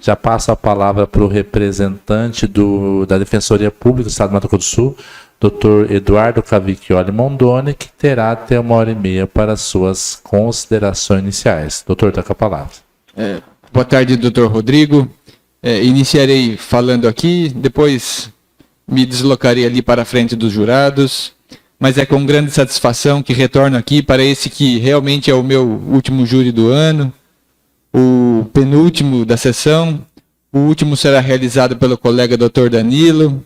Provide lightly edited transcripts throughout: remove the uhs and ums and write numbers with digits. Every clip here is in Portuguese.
Já passo a palavra para o representante da Defensoria Pública do Estado do Mato Grosso do Sul, Dr. Eduardo Cavicchioli Mondoni, que terá até 1h30 para suas considerações iniciais. Doutor, está com a palavra. Boa tarde, doutor Rodrigo. Iniciarei falando aqui, depois me deslocarei ali para a frente dos jurados, mas é com grande satisfação que retorno aqui para esse que realmente é o meu último júri do ano, o penúltimo da sessão. O último será realizado pelo colega Dr. Danilo.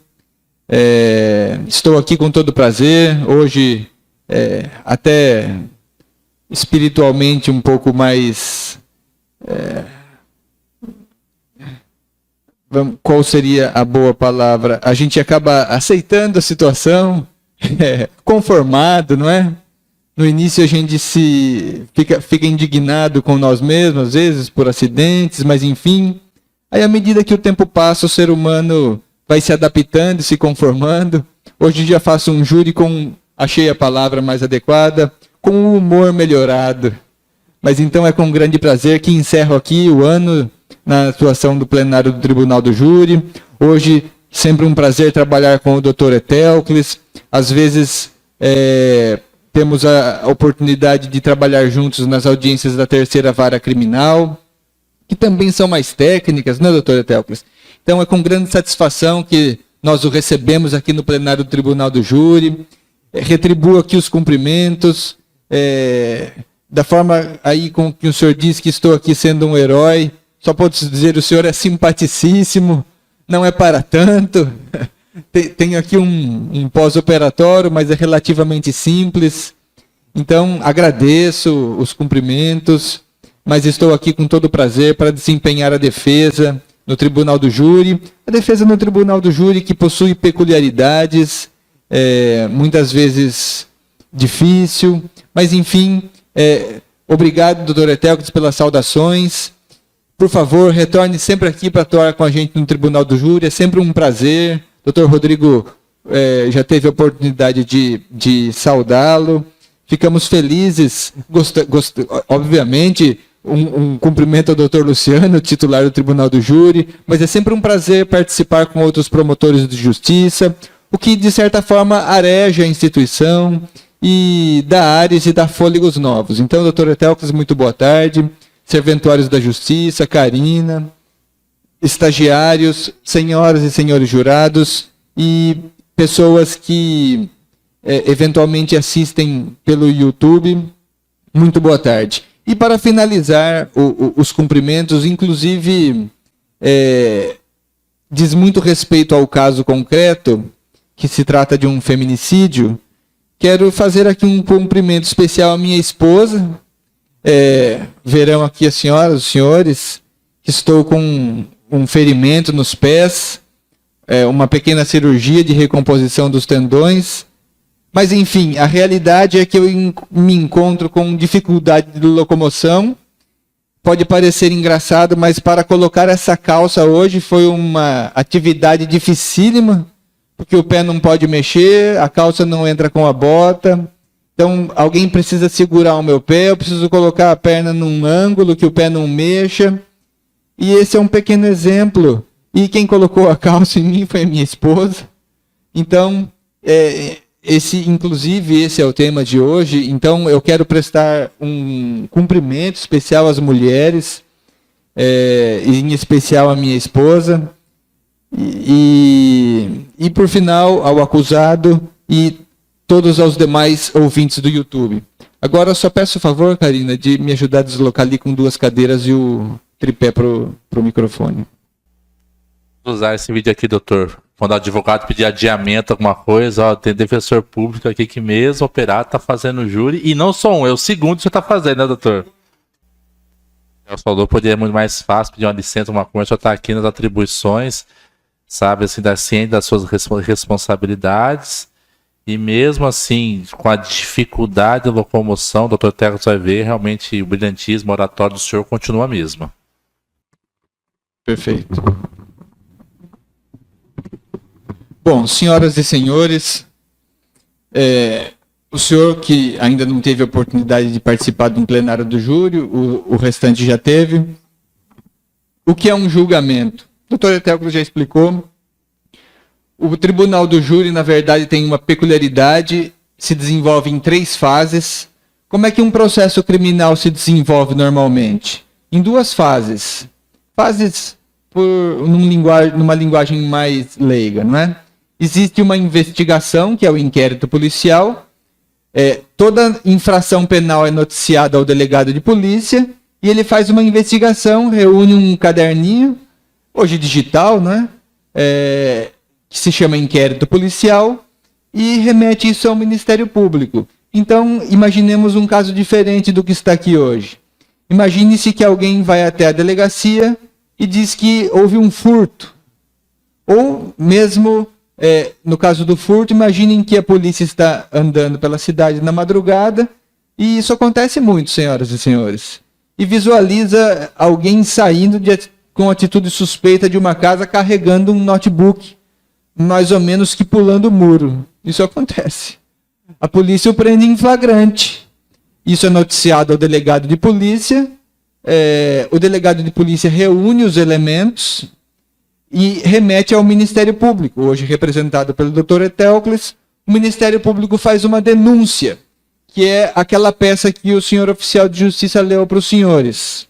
Estou aqui com todo prazer, hoje até espiritualmente um pouco mais... qual seria a boa palavra? A gente acaba aceitando a situação, conformado, não é? No início a gente fica indignado com nós mesmos, às vezes por acidentes, mas enfim. Aí à medida que o tempo passa, o ser humano vai se adaptando e se conformando. Hoje já faço um júri achei a palavra mais adequada, com o humor melhorado. Mas então é com grande prazer que encerro aqui o ano na atuação do plenário do Tribunal do Júri. Hoje, sempre um prazer trabalhar com o Dr. Etéocles. Às vezes, temos a oportunidade de trabalhar juntos nas audiências da terceira vara criminal, que também são mais técnicas, né, Dr. Etéocles? Então, é com grande satisfação que nós o recebemos aqui no plenário do Tribunal do Júri. Retribuo aqui os cumprimentos, da forma aí com que o senhor diz que estou aqui sendo um herói. Só posso dizer, o senhor é simpaticíssimo, não é para tanto. Tenho aqui um pós-operatório, mas é relativamente simples. Então, agradeço os cumprimentos, mas estou aqui com todo prazer para desempenhar a defesa no Tribunal do Júri. A defesa no Tribunal do Júri que possui peculiaridades, muitas vezes difícil, mas enfim, obrigado, doutor Etéocles, pelas saudações. Por favor, retorne sempre aqui para atuar com a gente no Tribunal do Júri, é sempre um prazer. Doutor Rodrigo já teve a oportunidade de saudá-lo. Ficamos felizes, obviamente, um cumprimento ao doutor Luciano, titular do Tribunal do Júri, mas é sempre um prazer participar com outros promotores de justiça, o que, de certa forma, areja a instituição e dá ares e dá fôlegos novos. Então, doutor Etéocles, muito boa tarde. Serventuários da Justiça, Karina, estagiários, senhoras e senhores jurados e pessoas que eventualmente assistem pelo YouTube, muito boa tarde. E para finalizar os cumprimentos, inclusive diz muito respeito ao caso concreto, que se trata de um feminicídio, quero fazer aqui um cumprimento especial à minha esposa. Verão aqui as senhoras, os senhores, que estou com um ferimento nos pés, uma pequena cirurgia de recomposição dos tendões, mas enfim, a realidade é que eu me encontro com dificuldade de locomoção. Pode parecer engraçado, mas para colocar essa calça hoje foi uma atividade dificílima, porque o pé não pode mexer, a calça não entra com a bota. Então, alguém precisa segurar o meu pé, eu preciso colocar a perna num ângulo que o pé não mexa. E esse é um pequeno exemplo. E quem colocou a calça em mim foi a minha esposa. Então, inclusive, esse é o tema de hoje. Então, eu quero prestar um cumprimento especial às mulheres, em especial à minha esposa. E por final, ao acusado e todos os demais ouvintes do YouTube. Agora eu só peço o favor, Karina, de me ajudar a deslocar ali com 2 cadeiras e o tripé para o microfone. Vou usar esse vídeo aqui, doutor. Quando o advogado pedir adiamento, alguma coisa, tem defensor público aqui que mesmo operado está fazendo júri, e não só um, é o segundo que você está fazendo, né, doutor? O falou, poderia muito mais fácil pedir uma licença, uma coisa, só está aqui nas atribuições, sabe, assim, da ciência das suas responsabilidades. E mesmo assim, com a dificuldade de locomoção, o doutor Etéocles vai ver, realmente o brilhantismo oratório do senhor continua a mesma. Perfeito. Bom, senhoras e senhores, o senhor que ainda não teve a oportunidade de participar de um plenário do júri, o restante já teve. o que é um julgamento? O doutor Etéocles já explicou. O tribunal do júri, na verdade, tem uma peculiaridade, se desenvolve em 3 fases. Como é que um processo criminal se desenvolve normalmente? Em 2 fases. Fases numa linguagem mais leiga, não é? Existe uma investigação, que é o inquérito policial. Toda infração penal é noticiada ao delegado de polícia e ele faz uma investigação, reúne um caderninho, hoje digital, né? Que se chama inquérito policial e remete isso ao Ministério Público. Então, imaginemos um caso diferente do que está aqui hoje. Imagine-se que alguém vai até a delegacia e diz que houve um furto. Ou mesmo, no caso do furto, imaginem que a polícia está andando pela cidade na madrugada, e isso acontece muito, senhoras e senhores, e visualiza alguém saindo com atitude suspeita de uma casa carregando um notebook, mais ou menos que pulando o muro. Isso acontece. A polícia o prende em flagrante. Isso é noticiado ao delegado de polícia. O delegado de polícia reúne os elementos e remete ao Ministério Público, hoje representado pelo Dr. Etéocles. O Ministério Público faz uma denúncia, que é aquela peça que o senhor oficial de justiça leu para os senhores.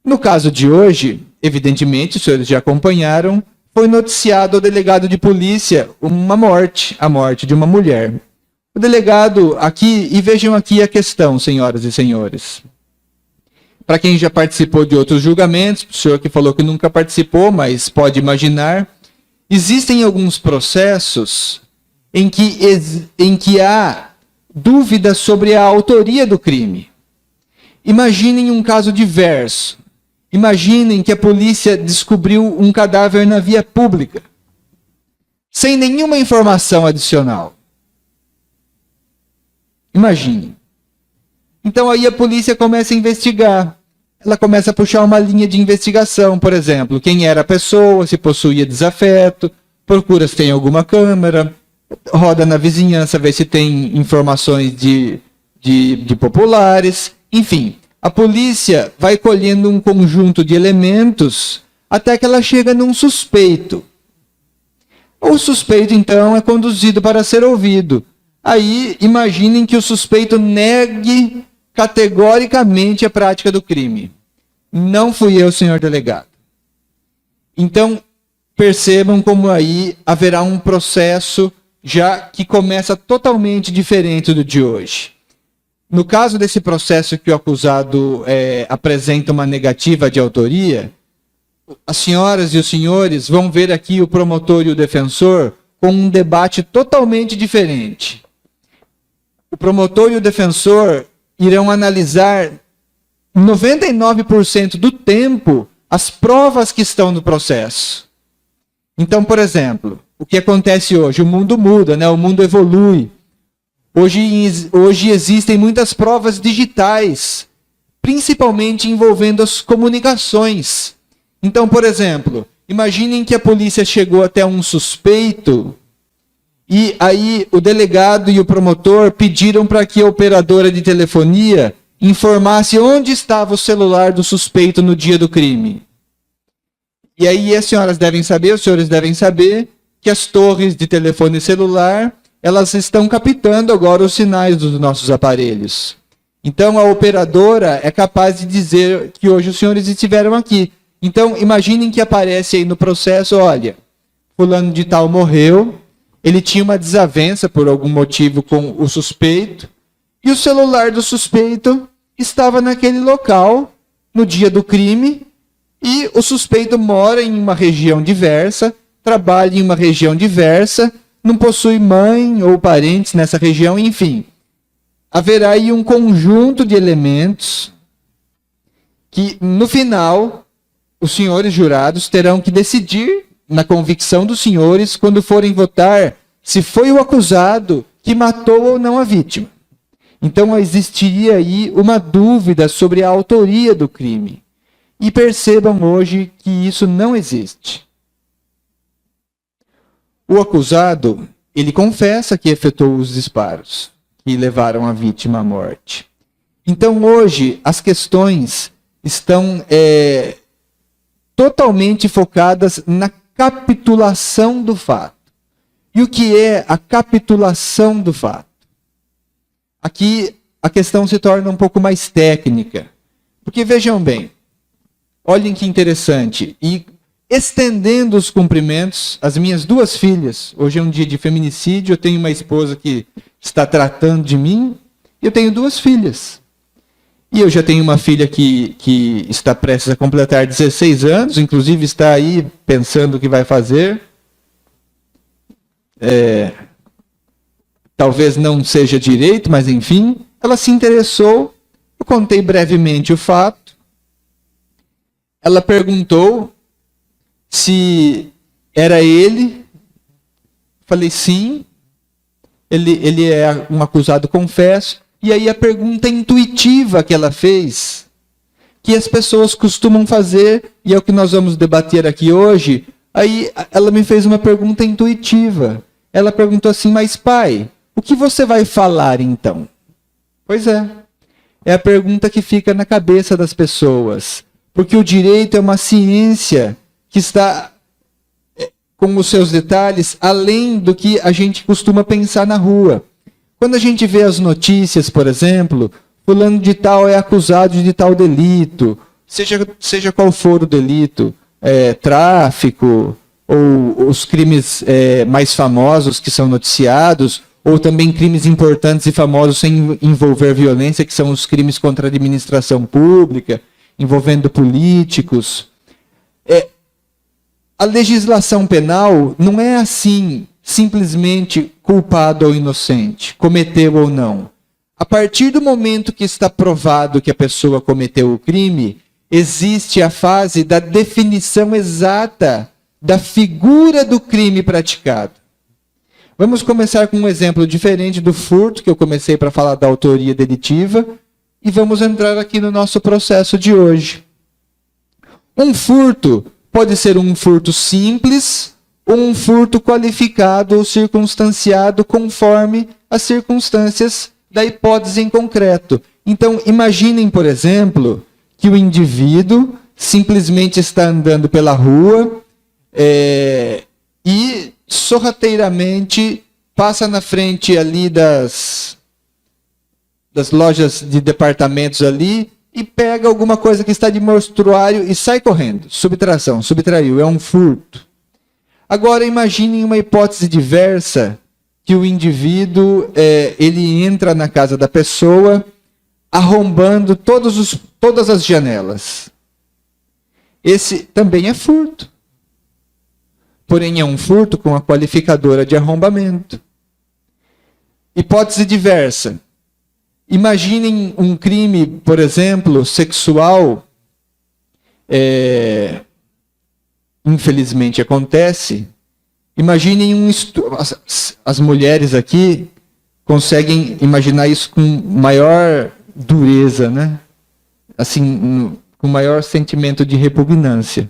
No caso de hoje, evidentemente, os senhores já acompanharam, foi noticiado ao delegado de polícia uma morte, a morte de uma mulher. O delegado aqui, e vejam aqui a questão, senhoras e senhores. Para quem já participou de outros julgamentos, o senhor que falou que nunca participou, mas pode imaginar, existem alguns processos em que há dúvidas sobre a autoria do crime. Imaginem um caso diverso. Imaginem que a polícia descobriu um cadáver na via pública, sem nenhuma informação adicional. Imagine. Então aí a polícia começa a investigar. Ela começa a puxar uma linha de investigação, por exemplo, quem era a pessoa, se possuía desafeto, procura se tem alguma câmera, roda na vizinhança, vê se tem informações de populares, enfim. A polícia vai colhendo um conjunto de elementos até que ela chega num suspeito. O suspeito, então, é conduzido para ser ouvido. Aí, imaginem que o suspeito negue categoricamente a prática do crime. Não fui eu, senhor delegado. Então, percebam como aí haverá um processo já que começa totalmente diferente do de hoje. No caso desse processo que o acusado apresenta uma negativa de autoria, as senhoras e os senhores vão ver aqui o promotor e o defensor com um debate totalmente diferente. O promotor e o defensor irão analisar 99% do tempo as provas que estão no processo. Então, por exemplo, o que acontece hoje? O mundo muda, né? O mundo evolui. Hoje existem muitas provas digitais, principalmente envolvendo as comunicações. Então, por exemplo, imaginem que a polícia chegou até um suspeito e aí o delegado e o promotor pediram para que a operadora de telefonia informasse onde estava o celular do suspeito no dia do crime. E aí as senhoras devem saber, os senhores devem saber, que as torres de telefone celular, elas estão captando agora os sinais dos nossos aparelhos. Então a operadora é capaz de dizer que hoje os senhores estiveram aqui. Então imaginem que aparece aí no processo, olha, fulano de tal morreu, ele tinha uma desavença por algum motivo com o suspeito, e o celular do suspeito estava naquele local no dia do crime, e o suspeito mora em uma região diversa, trabalha em uma região diversa, não possui mãe ou parentes nessa região, enfim. Haverá aí um conjunto de elementos que, no final, os senhores jurados terão que decidir, na convicção dos senhores, quando forem votar, se foi o acusado que matou ou não a vítima. Então existiria aí uma dúvida sobre a autoria do crime. E percebam hoje que isso não existe. O acusado, ele confessa que efetuou os disparos que levaram a vítima à morte. Então hoje as questões estão totalmente focadas na capitulação do fato. E o que é a capitulação do fato? Aqui a questão se torna um pouco mais técnica. Porque vejam bem, olhem que interessante, e estendendo os cumprimentos, as minhas duas filhas, hoje é um dia de feminicídio, eu tenho uma esposa que está tratando de mim, e eu tenho duas filhas. E eu já tenho uma filha que está prestes a completar 16 anos, inclusive está aí pensando o que vai fazer. Talvez não seja direito, mas enfim, ela se interessou, eu contei brevemente o fato. Ela perguntou se era ele. Falei sim, ele é um acusado confesso. E aí a pergunta intuitiva que ela fez, que as pessoas costumam fazer, e é o que nós vamos debater aqui hoje, aí ela me fez uma pergunta intuitiva. Ela perguntou assim, mas pai, o que você vai falar então? Pois é a pergunta que fica na cabeça das pessoas. Porque o direito é uma ciência que está, com os seus detalhes, além do que a gente costuma pensar na rua. Quando a gente vê as notícias, por exemplo, fulano de tal é acusado de tal delito, seja qual for o delito, tráfico, ou os crimes mais famosos que são noticiados, ou também crimes importantes e famosos sem envolver violência, que são os crimes contra a administração pública, envolvendo políticos. A legislação penal não é assim, simplesmente culpado ou inocente, cometeu ou não. A partir do momento que está provado que a pessoa cometeu o crime, existe a fase da definição exata da figura do crime praticado. Vamos começar com um exemplo diferente do furto, que eu comecei para falar da autoria delitiva, e vamos entrar aqui no nosso processo de hoje. Um furto pode ser um furto simples, ou um furto qualificado ou circunstanciado conforme as circunstâncias da hipótese em concreto. Então, imaginem, por exemplo, que o indivíduo simplesmente está andando pela rua e sorrateiramente passa na frente ali das lojas de departamentos ali e pega alguma coisa que está de mostruário e sai correndo. Subtração, subtraiu, é um furto. Agora imaginem uma hipótese diversa, que o indivíduo ele entra na casa da pessoa arrombando todas as janelas. Esse também é furto. Porém é um furto com a qualificadora de arrombamento. Hipótese diversa. Imaginem um crime, por exemplo, sexual, infelizmente acontece. Imaginem as mulheres aqui conseguem imaginar isso com maior dureza, né? Assim, com maior sentimento de repugnância.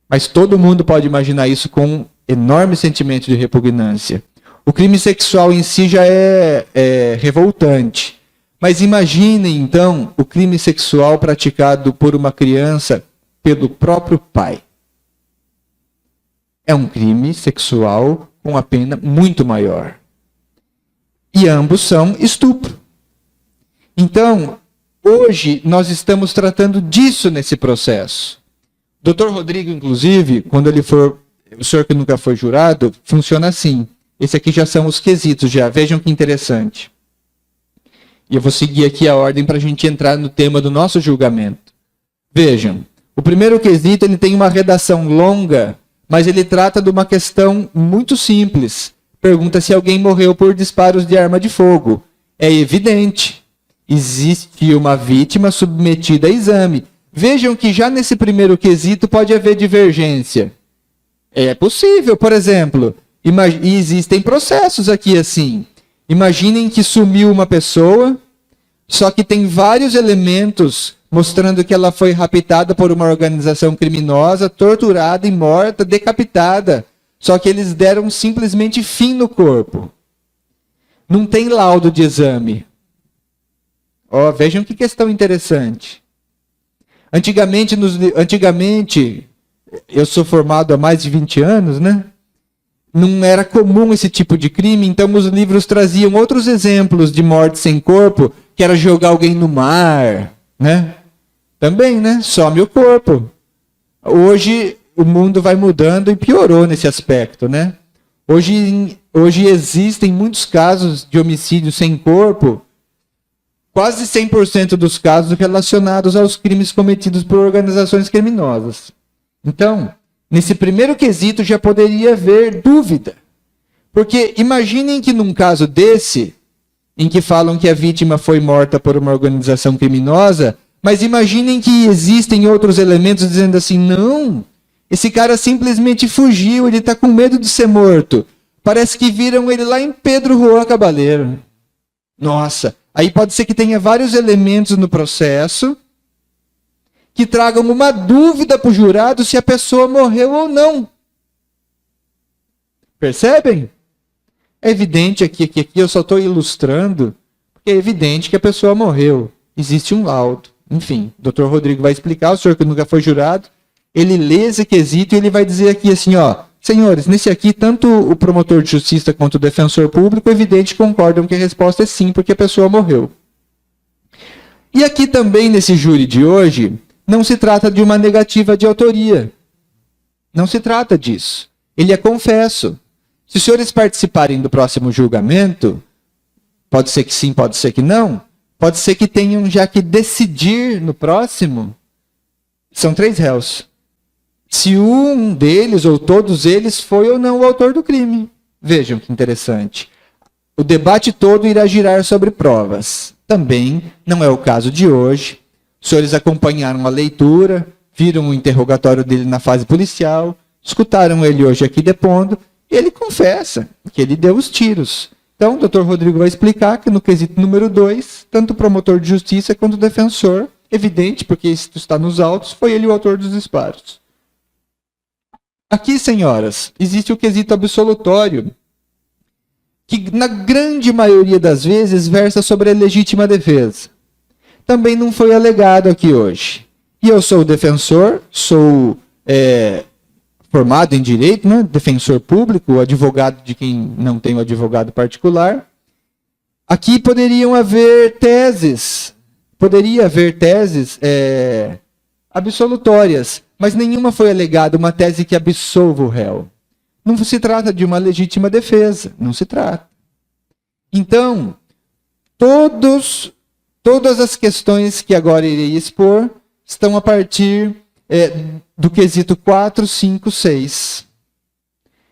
Mas todo mundo pode imaginar isso com enorme sentimento de repugnância. O crime sexual em si já é revoltante. Mas imaginem, então, o crime sexual praticado por uma criança pelo próprio pai. É um crime sexual com a pena muito maior. E ambos são estupro. Então, hoje nós estamos tratando disso nesse processo. Dr. Rodrigo, inclusive, quando ele for, o senhor que nunca foi jurado, funciona assim. Esse aqui já são os quesitos, já. Vejam que interessante. E eu vou seguir aqui a ordem para a gente entrar no tema do nosso julgamento. Vejam, o primeiro quesito ele tem uma redação longa, mas ele trata de uma questão muito simples. Pergunta se alguém morreu por disparos de arma de fogo. É evidente. Existe uma vítima submetida a exame. Vejam que já nesse primeiro quesito pode haver divergência. É possível, por exemplo, e existem processos aqui assim. Imaginem que sumiu uma pessoa, só que tem vários elementos mostrando que ela foi raptada por uma organização criminosa, torturada e morta, decapitada. Só que eles deram simplesmente fim no corpo. Não tem laudo de exame. Vejam que questão interessante. Antigamente, eu sou formado há mais de 20 anos, né? Não era comum esse tipo de crime, então os livros traziam outros exemplos de morte sem corpo, que era jogar alguém no mar, né? Também, né? Some o corpo. Hoje o mundo vai mudando e piorou nesse aspecto, né? Hoje existem muitos casos de homicídio sem corpo, quase 100% dos casos relacionados aos crimes cometidos por organizações criminosas. Então, nesse primeiro quesito já poderia haver dúvida. Porque imaginem que num caso desse, em que falam que a vítima foi morta por uma organização criminosa, mas imaginem que existem outros elementos dizendo assim, não, esse cara simplesmente fugiu, ele está com medo de ser morto. Parece que viram ele lá em Pedro Juan Cabaleiro. Nossa, aí pode ser que tenha vários elementos no processo que tragam uma dúvida para o jurado se a pessoa morreu ou não. Percebem? É evidente aqui eu só estou ilustrando, porque é evidente que a pessoa morreu. Existe um laudo. Enfim, o Dr. Rodrigo vai explicar, o senhor que nunca foi jurado, ele lê esse quesito e ele vai dizer aqui assim, ó, senhores, nesse aqui, tanto o promotor de justiça quanto o defensor público, evidente, concordam que a resposta é sim, porque a pessoa morreu. E aqui também, nesse júri de hoje, não se trata de uma negativa de autoria. Não se trata disso. Ele é confesso. Se os senhores participarem do próximo julgamento, pode ser que sim, pode ser que não, pode ser que tenham já que decidir no próximo, são 3 réus. Se um deles ou todos eles foi ou não o autor do crime. Vejam que interessante. O debate todo irá girar sobre provas. Também não é o caso de hoje. Os senhores acompanharam a leitura, viram o interrogatório dele na fase policial, escutaram ele hoje aqui depondo, e ele confessa que ele deu os tiros. Então, o doutor Rodrigo vai explicar que no quesito número 2, tanto o promotor de justiça quanto o defensor, evidente, porque isso está nos autos, foi ele o autor dos disparos. Aqui, senhoras, existe o quesito absolutório, que na grande maioria das vezes versa sobre a legítima defesa. Também não foi alegado aqui hoje. E eu sou defensor, sou formado em direito, né? Defensor público, advogado de quem não tem um advogado particular. Aqui poderiam haver teses, absolutórias, mas nenhuma foi alegada, uma tese que absolva o réu. Não se trata de uma legítima defesa, não se trata. Então, todas as questões que agora irei expor estão a partir do quesito 4, 5, 6.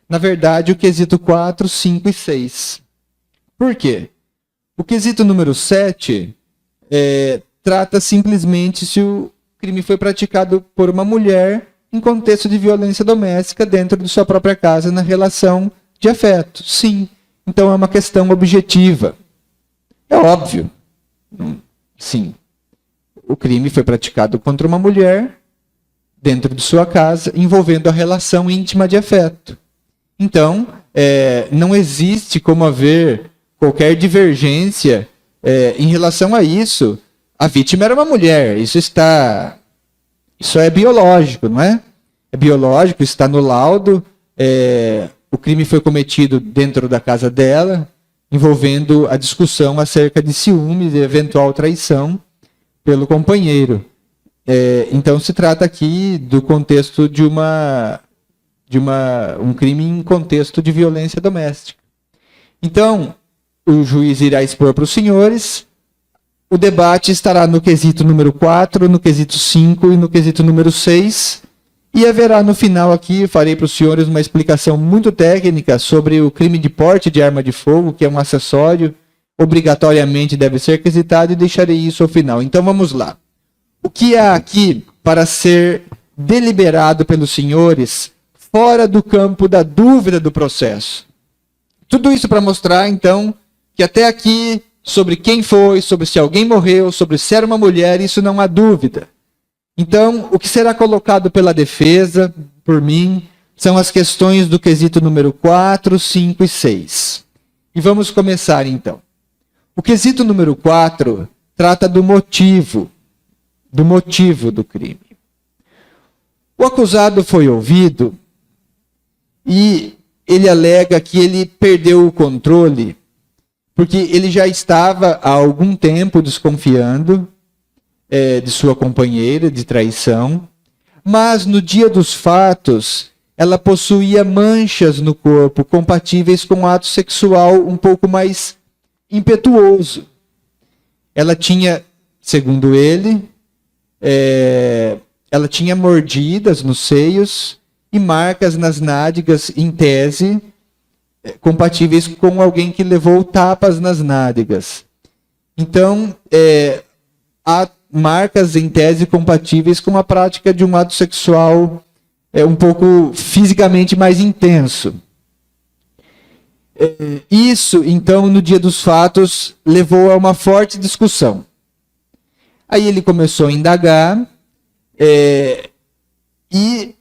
Na verdade, o quesito 4, 5 e 6. Por quê? O quesito número 7 trata simplesmente se o crime foi praticado por uma mulher em contexto de violência doméstica dentro de sua própria casa na relação de afeto. Sim. Então é uma questão objetiva. É óbvio. Sim. O crime foi praticado contra uma mulher dentro de sua casa, envolvendo a relação íntima de afeto. Então, não existe como haver qualquer divergência em relação a isso. A vítima era uma mulher. Isso é biológico, não é? É biológico, está no laudo. O crime foi cometido dentro da casa dela, envolvendo a discussão acerca de ciúmes e eventual traição pelo companheiro. Então se trata aqui do contexto de um crime em contexto de violência doméstica. Então, o juiz irá expor para os senhores. O debate estará no quesito número 4, no quesito 5 e no quesito número 6. E haverá no final aqui, farei para os senhores uma explicação muito técnica sobre o crime de porte de arma de fogo, que é um acessório, obrigatoriamente deve ser quesitado, e deixarei isso ao final. Então vamos lá. O que há aqui para ser deliberado pelos senhores fora do campo da dúvida do processo? Tudo isso para mostrar, então, que até aqui, sobre quem foi, sobre se alguém morreu, sobre se era uma mulher, isso não há dúvida. Então, o que será colocado pela defesa, por mim, são as questões do quesito número 4, 5 e 6. E vamos começar, então. O quesito número 4 trata do motivo do crime. O acusado foi ouvido e ele alega que ele perdeu o controle, porque ele já estava há algum tempo desconfiando de sua companheira, de traição, mas no dia dos fatos, ela possuía manchas no corpo compatíveis com um ato sexual um pouco mais impetuoso. Ela tinha, segundo ele, ela tinha mordidas nos seios e marcas nas nádegas, em tese, compatíveis com alguém que levou tapas nas nádegas. Então, há marcas em tese compatíveis com a prática de um ato sexual um pouco fisicamente mais intenso. Isso, então, no dia dos fatos, levou a uma forte discussão. Aí ele começou a indagar e,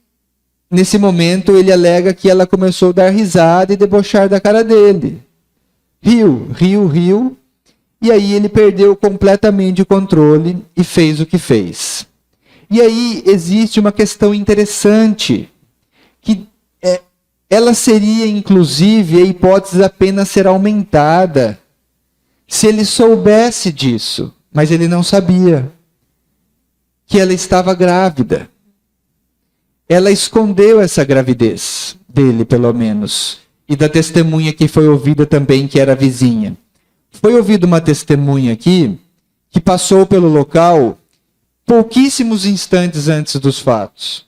nesse momento, ele alega que ela começou a dar risada e debochar da cara dele. Riu. E aí ele perdeu completamente o controle e fez o que fez. E aí existe uma questão interessante, que ela seria, inclusive, a hipótese apenas ser aumentada se ele soubesse disso, mas ele não sabia que ela estava grávida. Ela escondeu essa gravidez dele, pelo menos, e da testemunha que foi ouvida também, que era vizinha. Foi ouvida uma testemunha aqui que passou pelo local pouquíssimos instantes antes dos fatos.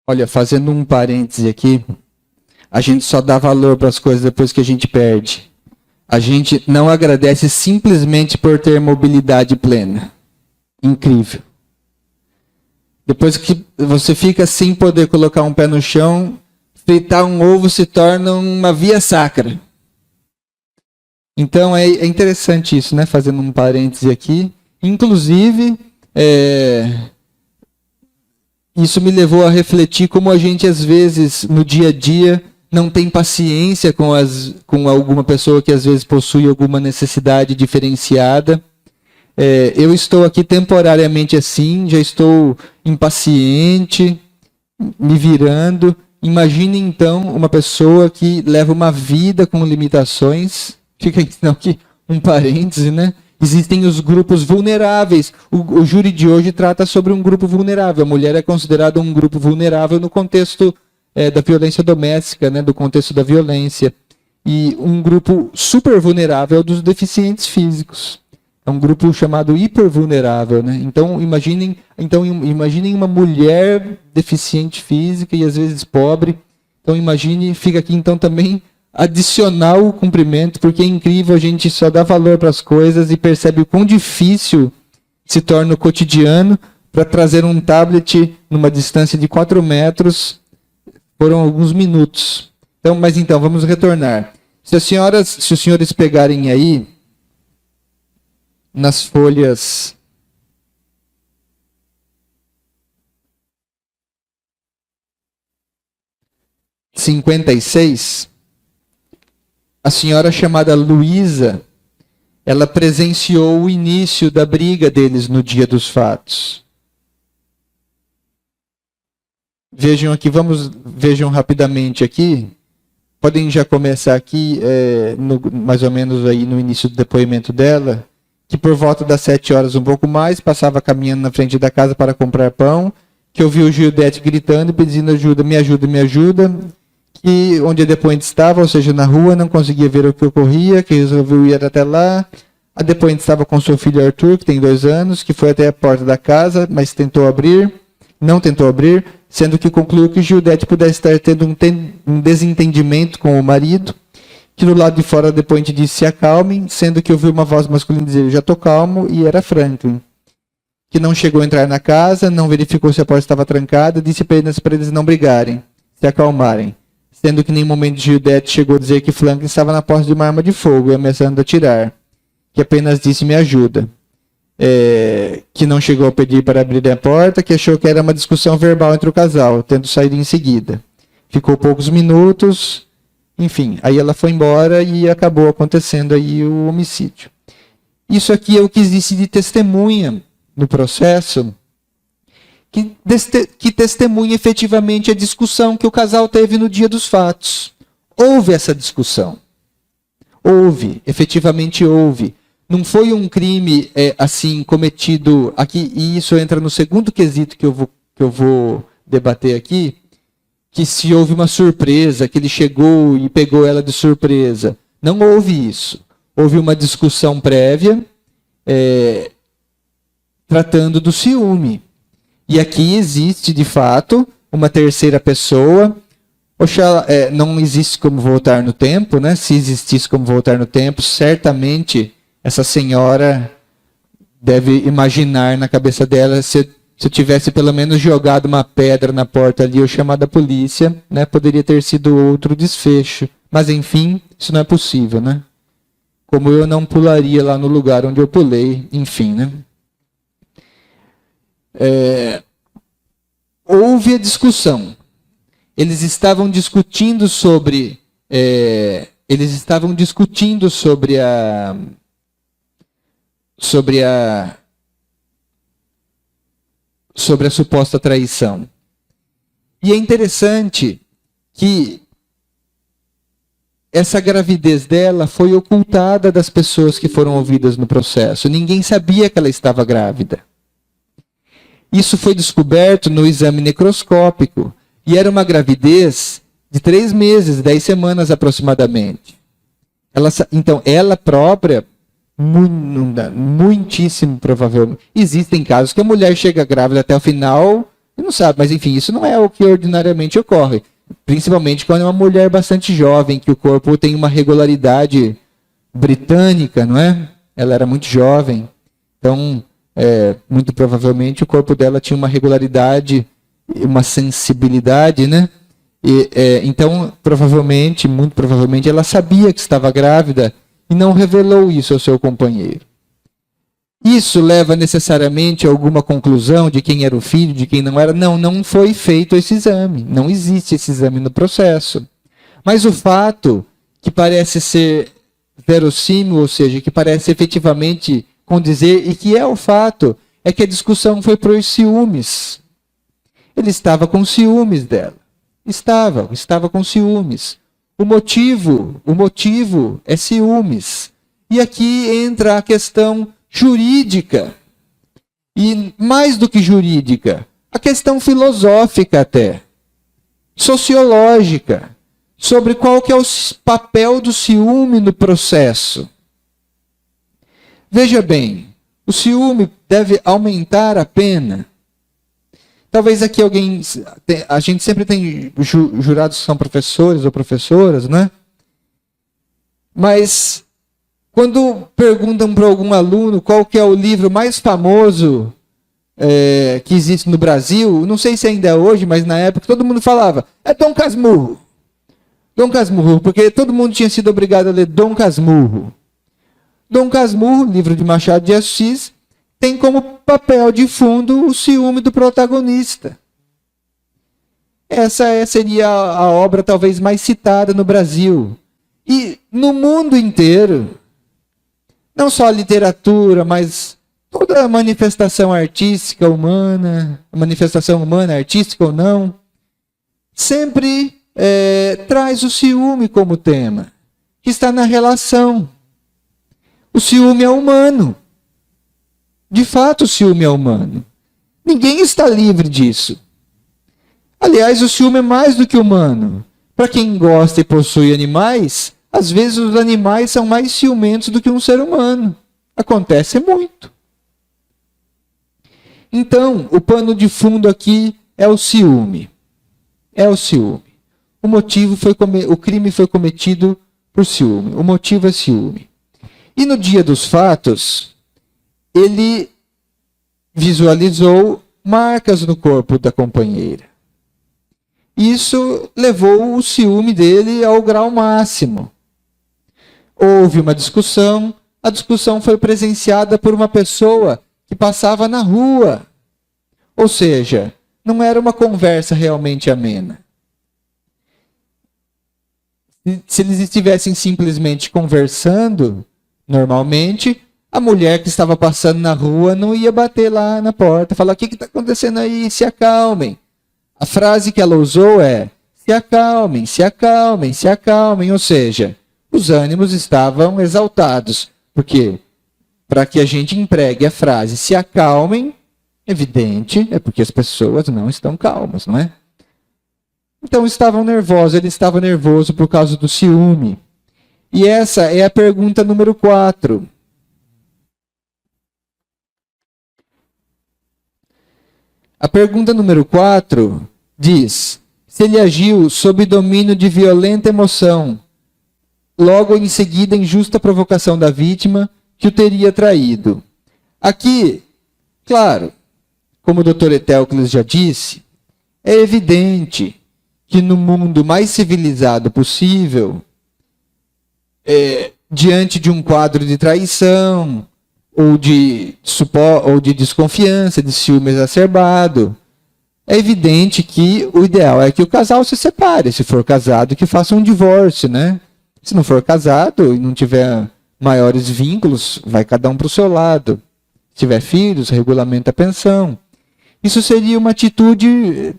Olha, fazendo um parêntese aqui, a gente só dá valor para as coisas depois que a gente perde. A gente não agradece simplesmente por ter mobilidade plena. Incrível. Depois que você fica sem poder colocar um pé no chão, fritar um ovo se torna uma via sacra. Então é interessante isso, né? Fazendo um parêntese aqui. Inclusive, isso me levou a refletir como a gente, às vezes, no dia a dia, não tem paciência com alguma pessoa que, às vezes, possui alguma necessidade diferenciada. Eu estou aqui temporariamente assim, já estou impaciente, me virando. Imagine, então, uma pessoa que leva uma vida com limitações. Fica então aqui um parêntese, né? Existem os grupos vulneráveis. O júri de hoje trata sobre um grupo vulnerável. A mulher é considerada um grupo vulnerável no contexto da violência doméstica, né? Do contexto da violência. E um grupo super vulnerável é o dos deficientes físicos. É um grupo chamado hipervulnerável, né? Então imaginem uma mulher deficiente física e às vezes pobre. Então fica aqui então também adicionar o cumprimento, porque é incrível, a gente só dá valor para as coisas e percebe o quão difícil se torna o cotidiano para trazer um tablet numa distância de 4 metros. Foram alguns minutos. Mas vamos retornar. Se os senhores pegarem aí, nas folhas 56, a senhora chamada Luísa, ela presenciou o início da briga deles no dia dos fatos. Vejam rapidamente aqui. Podem já começar aqui, mais ou menos aí no início do depoimento dela, que por volta das 7 horas, um pouco mais, passava caminhando na frente da casa para comprar pão, que ouviu Gildete gritando e pedindo ajuda, me ajuda, que onde a depoente estava, ou seja, na rua, não conseguia ver o que ocorria, que resolveu ir até lá. A depoente estava com seu filho Arthur, que tem 2 anos, que foi até a porta da casa, mas não tentou abrir, sendo que concluiu que Gildete pudesse estar tendo um desentendimento com o marido, que do lado de fora a depoente disse se acalmem, sendo que ouviu uma voz masculina dizer já estou calmo, e era Franklin, que não chegou a entrar na casa, não verificou se a porta estava trancada, disse apenas para eles não brigarem, se acalmarem, sendo que em nenhum momento Gildete chegou a dizer que Franklin estava na posse de uma arma de fogo e ameaçando atirar, que apenas disse me ajuda, que não chegou a pedir para abrir a porta, que achou que era uma discussão verbal entre o casal, tendo saído em seguida. Ficou poucos minutos, enfim, aí ela foi embora e acabou acontecendo aí o homicídio. Isso aqui é o que existe de testemunha no processo, que testemunha efetivamente a discussão que o casal teve no dia dos fatos. Houve essa discussão. Houve, efetivamente houve. Não foi um crime assim cometido aqui, e isso entra no segundo quesito que eu vou debater aqui, que se houve uma surpresa, que ele chegou e pegou ela de surpresa. Não houve isso. Houve uma discussão prévia tratando do ciúme. E aqui existe, de fato, uma terceira pessoa. Oxalá, não existe como voltar no tempo, né? Se existisse como voltar no tempo, certamente essa senhora deve imaginar na cabeça dela, se eu tivesse pelo menos jogado uma pedra na porta ali ou chamado a polícia, né? Poderia ter sido outro desfecho. Mas enfim, isso não é possível, né? Como eu não pularia lá no lugar onde eu pulei, enfim, né? Houve a discussão. Eles estavam discutindo sobre a suposta traição. E é interessante que essa gravidez dela foi ocultada das pessoas que foram ouvidas no processo. Ninguém sabia que ela estava grávida. Isso foi descoberto no exame necroscópico. E era uma gravidez de 3 meses, 10 semanas aproximadamente. Então, ela própria, muitíssimo provavelmente. Existem casos que a mulher chega grávida até o final e não sabe, mas enfim, isso não é o que ordinariamente ocorre. Principalmente quando é uma mulher bastante jovem, que o corpo tem uma regularidade britânica, não é? Ela era muito jovem. Então, muito provavelmente o corpo dela tinha uma regularidade, uma sensibilidade, né? Então, muito provavelmente, ela sabia que estava grávida e não revelou isso ao seu companheiro. Isso leva necessariamente a alguma conclusão de quem era o filho, de quem não era? Não, não foi feito esse exame. Não existe esse exame no processo. Mas o fato que parece ser verossímil, ou seja, que parece efetivamente condizer, e que é o fato, é que a discussão foi por ciúmes. Ele estava com ciúmes dela. Estava com ciúmes. O motivo é ciúmes. E aqui entra a questão jurídica. E mais do que jurídica, a questão filosófica até, sociológica, sobre qual que é o papel do ciúme no processo. Veja bem, o ciúme deve aumentar a pena. Talvez aqui a gente sempre tem jurados que são professores ou professoras, né? Mas quando perguntam para algum aluno qual que é o livro mais famoso que existe no Brasil, não sei se ainda é hoje, mas na época todo mundo falava, é Dom Casmurro. Dom Casmurro, porque todo mundo tinha sido obrigado a ler Dom Casmurro. Dom Casmurro, livro de Machado de Assis, tem como papel de fundo o ciúme do protagonista. Essa seria a obra talvez mais citada no Brasil. E no mundo inteiro, não só a literatura, mas toda a manifestação artística humana, artística ou não, sempre traz o ciúme como tema, que está na relação. O ciúme é humano. De fato, o ciúme é humano. Ninguém está livre disso. Aliás, o ciúme é mais do que humano. Para quem gosta e possui animais, às vezes os animais são mais ciumentos do que um ser humano. Acontece muito. Então, o pano de fundo aqui é o ciúme. É o ciúme. O crime foi cometido por ciúme. O motivo é ciúme. E no dia dos fatos, ele visualizou marcas no corpo da companheira. Isso levou o ciúme dele ao grau máximo. Houve uma discussão, a discussão foi presenciada por uma pessoa que passava na rua. Ou seja, não era uma conversa realmente amena. Se eles estivessem simplesmente conversando, normalmente, A mulher que estava passando na rua não ia bater lá na porta, falar: o que está acontecendo aí? Se acalmem. A frase que ela usou é: se acalmem, se acalmem, se acalmem. Ou seja, os ânimos estavam exaltados. Porque para que a gente empregue a frase se acalmem, evidente, é porque as pessoas não estão calmas, não é? Então estavam nervosos, ele estava nervoso por causa do ciúme. E essa é a pergunta número 4. A pergunta número 4 diz: se ele agiu sob domínio de violenta emoção, logo em seguida em justa provocação da vítima, que o teria traído. Aqui, claro, como o Dr. Etéocles já disse, é evidente que no mundo mais civilizado possível, diante de um quadro de traição, ou de desconfiança, de ciúme exacerbado, é evidente que o ideal é que o casal se separe. Se for casado, que faça um divórcio, né? Se não for casado e não tiver maiores vínculos, vai cada um para o seu lado. Se tiver filhos, regulamenta a pensão. Isso seria uma atitude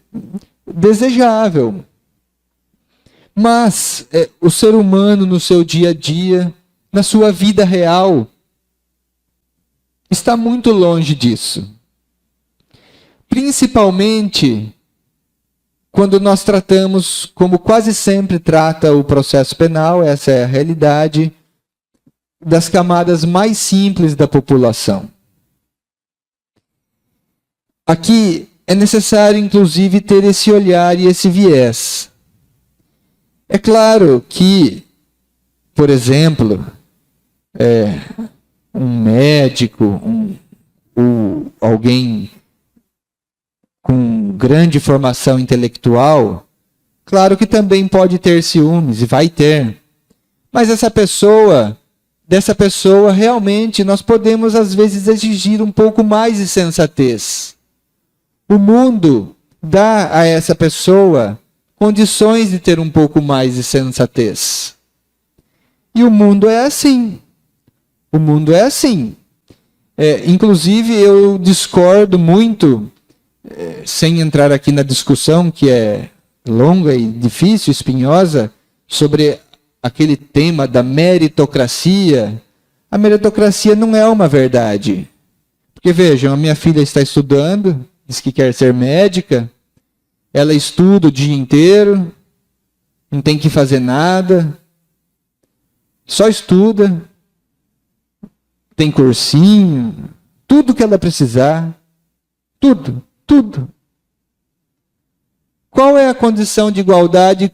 desejável. Mas o ser humano, no seu dia a dia, na sua vida real, está muito longe disso. Principalmente quando nós tratamos, como quase sempre trata o processo penal, essa é a realidade, das camadas mais simples da população. Aqui é necessário, inclusive, ter esse olhar e esse viés. É claro que, por exemplo, um médico, ou alguém com grande formação intelectual, claro que também pode ter ciúmes, e vai ter. Mas dessa pessoa, realmente, nós podemos, às vezes, exigir um pouco mais de sensatez. O mundo dá a essa pessoa condições de ter um pouco mais de sensatez. E o mundo é assim. O mundo é assim. Inclusive, eu discordo muito, sem entrar aqui na discussão, que é longa e difícil, espinhosa, sobre aquele tema da meritocracia. A meritocracia não é uma verdade. Porque, vejam, a minha filha está estudando, diz que quer ser médica, ela estuda o dia inteiro, não tem que fazer nada, só estuda, tem cursinho, tudo que ela precisar, tudo. Qual é a condição de igualdade,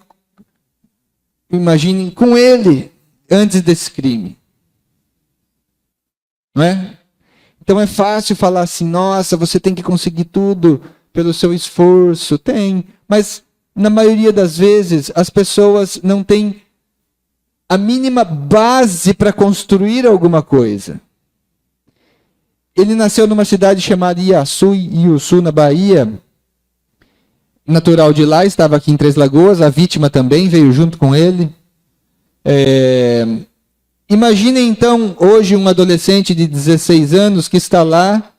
imaginem, com ele, antes desse crime? Não é? Então é fácil falar assim: nossa, você tem que conseguir tudo pelo seu esforço. Tem, mas na maioria das vezes as pessoas não têm a mínima base para construir alguma coisa. Ele nasceu numa cidade chamada Iuçu, na Bahia. Natural de lá, estava aqui em Três Lagoas. A vítima também veio junto com ele. Imaginem então hoje um adolescente de 16 anos que está lá